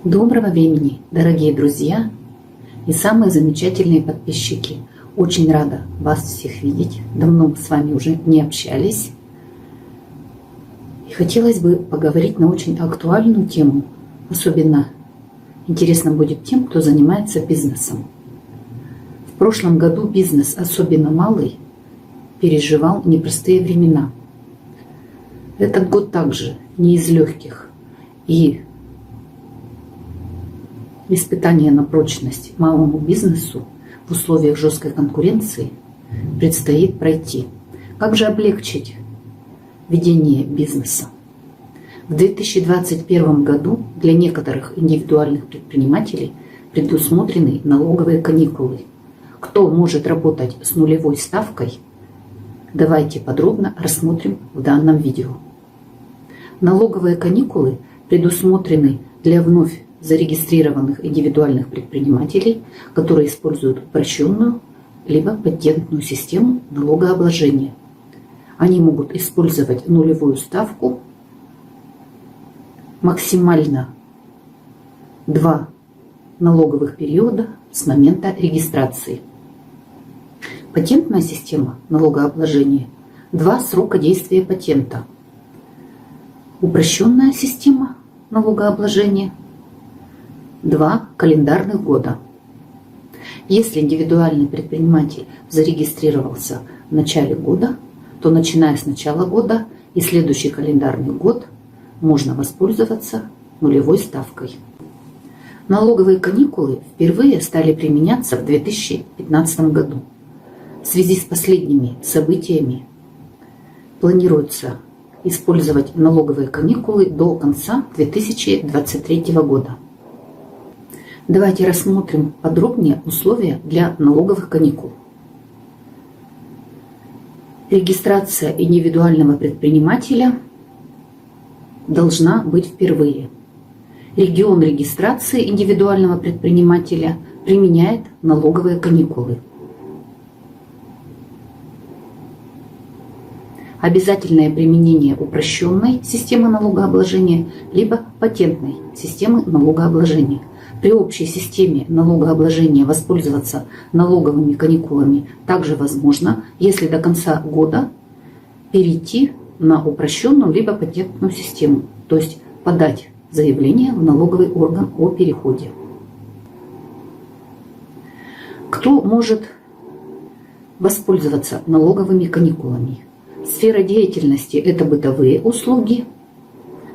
Доброго времени, дорогие друзья и самые замечательные подписчики. Очень рада вас всех видеть. Давно мы с вами уже не общались. И хотелось бы поговорить на очень актуальную тему. Особенно интересно будет тем, кто занимается бизнесом. В прошлом году бизнес, особенно малый, переживал непростые времена. Этот год также не из легких. И испытание на прочность малому бизнесу в условиях жесткой конкуренции предстоит пройти. Как же облегчить ведение бизнеса? В 2021 году для некоторых индивидуальных предпринимателей предусмотрены налоговые каникулы. Кто может работать с нулевой ставкой? Давайте подробно рассмотрим в данном видео. Налоговые каникулы предусмотрены для вновь зарегистрированных индивидуальных предпринимателей, которые используют упрощенную либо патентную систему налогообложения. Они могут использовать нулевую ставку, максимально 2 налоговых периода с момента регистрации. Патентная система налогообложения – 2 срока действия патента. Упрощенная система налогообложения – 2 календарных года. Если индивидуальный предприниматель зарегистрировался в начале года, то начиная с начала года и следующий календарный год можно воспользоваться нулевой ставкой. Налоговые каникулы впервые стали применяться в 2015 году. В связи с последними событиями планируется использовать налоговые каникулы до конца 2023 года. Давайте рассмотрим подробнее условия для налоговых каникул. Регистрация индивидуального предпринимателя должна быть впервые. Регион регистрации индивидуального предпринимателя применяет налоговые каникулы. Обязательное применение упрощенной системы налогообложения либо патентной системы налогообложения. При общей системе налогообложения воспользоваться налоговыми каникулами также возможно, если до конца года перейти на упрощенную либо патентную систему, то есть подать заявление в налоговый орган о переходе. Кто может воспользоваться налоговыми каникулами? Сфера деятельности – это бытовые услуги,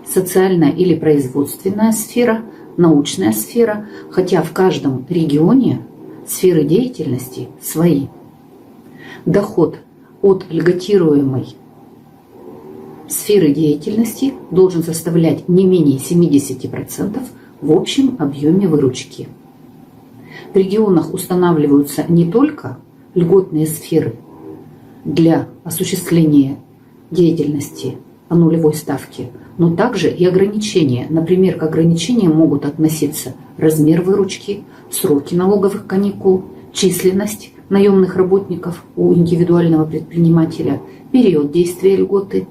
социальная или производственная сфера, научная сфера, хотя в каждом регионе сферы деятельности свои. Доход от льготируемой сферы деятельности должен составлять не менее 70% в общем объеме выручки. В регионах устанавливаются не только льготные сферы для осуществления деятельности по нулевой ставке, но также и ограничения. Например, к ограничениям могут относиться размер выручки, сроки налоговых каникул, численность наемных работников у индивидуального предпринимателя, период действия льготы.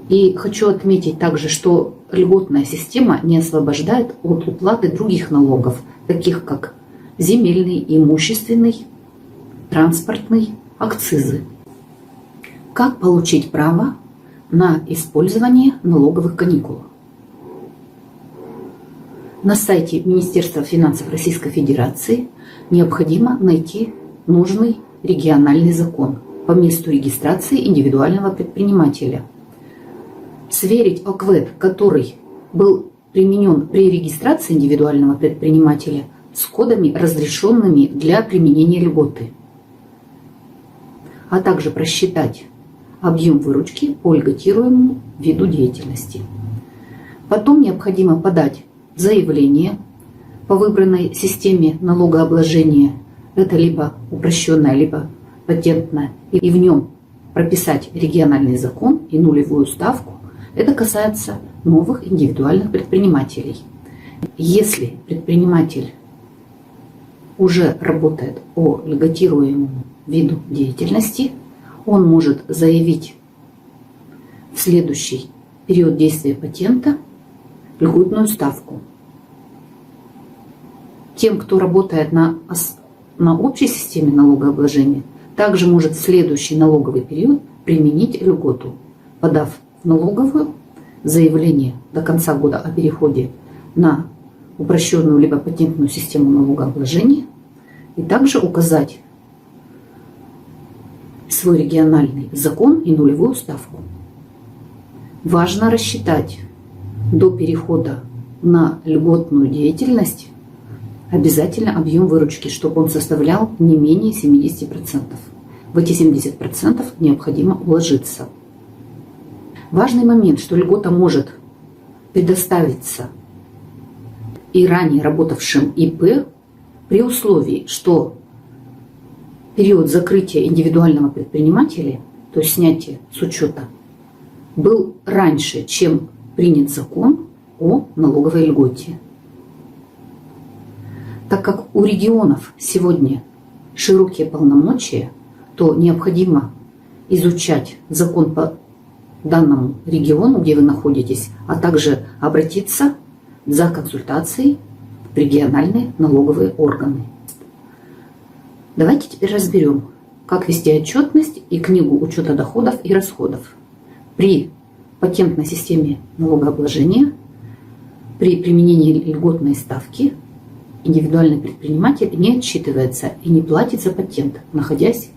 И хочу отметить также, что льготная система не освобождает от уплаты других налогов, таких как земельный, имущественный, транспортный, акцизы. Как получить право на использование налоговых каникул? На сайте Министерства финансов Российской Федерации необходимо найти нужный региональный закон по месту регистрации индивидуального предпринимателя. Сверить ОКВЭД, который был применен при регистрации индивидуального предпринимателя, с кодами, разрешенными для применения льготы, а также просчитать объем выручки по льготируемому виду деятельности. Потом необходимо подать заявление по выбранной системе налогообложения. Это либо упрощенная, либо патентная. И в нем прописать региональный закон и нулевую ставку. Это касается новых индивидуальных предпринимателей. Если предприниматель уже работает по льготируемому виду деятельности, он может заявить в следующий период действия патента льготную ставку. Тем, кто работает на общей системе налогообложения, также может в следующий налоговый период применить льготу, подав в налоговую заявление до конца года о переходе на упрощенную либо патентную систему налогообложения и также указать свой региональный закон и нулевую ставку. Важно рассчитать до перехода на льготную деятельность обязательно объем выручки, чтобы он составлял не менее 70%. В эти 70% необходимо уложиться. Важный момент, что льгота может предоставиться и ранее работавшим ИП при условии, что период закрытия индивидуального предпринимателя, то есть снятия с учета, был раньше, чем принят закон о налоговой льготе. Так как у регионов сегодня широкие полномочия, то необходимо изучать закон по данному региону, где вы находитесь, а также обратиться за консультацией в региональные налоговые органы. Давайте теперь разберем, как вести отчетность и книгу учета доходов и расходов. При патентной системе налогообложения, при применении льготной ставки, индивидуальный предприниматель не отчитывается и не платит за патент, находясь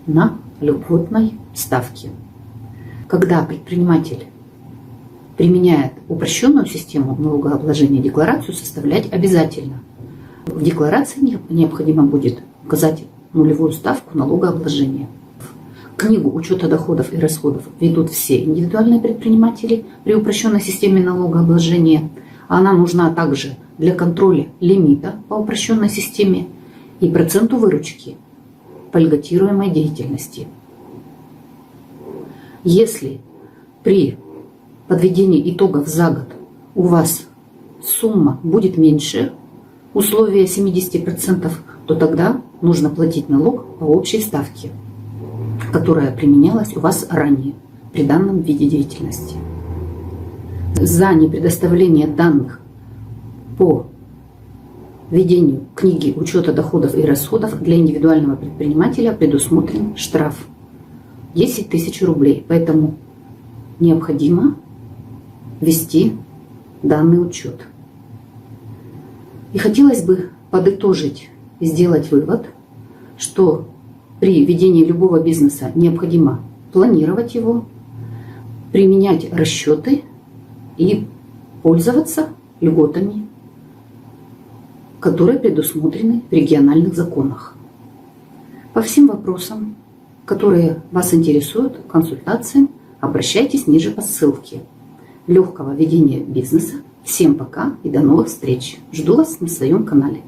на льготной ставке. Когда предприниматель применяет упрощенную систему налогообложения, декларацию составлять обязательно. В декларации необходимо будет указать нулевую ставку налогообложения. Книгу учета доходов и расходов ведут все индивидуальные предприниматели при упрощенной системе налогообложения. Она нужна также для контроля лимита по упрощенной системе и проценту выручки по льготируемой деятельности. Если при подведении итогов за год у вас сумма будет меньше условия 70%, то тогда нужно платить налог по общей ставке, которая применялась у вас ранее при данном виде деятельности. За непредоставление данных по ведению книги учета доходов и расходов для индивидуального предпринимателя предусмотрен штраф 10 тысяч рублей. Поэтому необходимо вести данный учет. И хотелось бы подытожить и сделать вывод, что при ведении любого бизнеса необходимо планировать его, применять расчеты и пользоваться льготами, которые предусмотрены в региональных законах. По всем вопросам, которые вас интересуют, консультациям, обращайтесь ниже по ссылке. Легкого ведения бизнеса. Всем пока и до новых встреч. Жду вас на своем канале.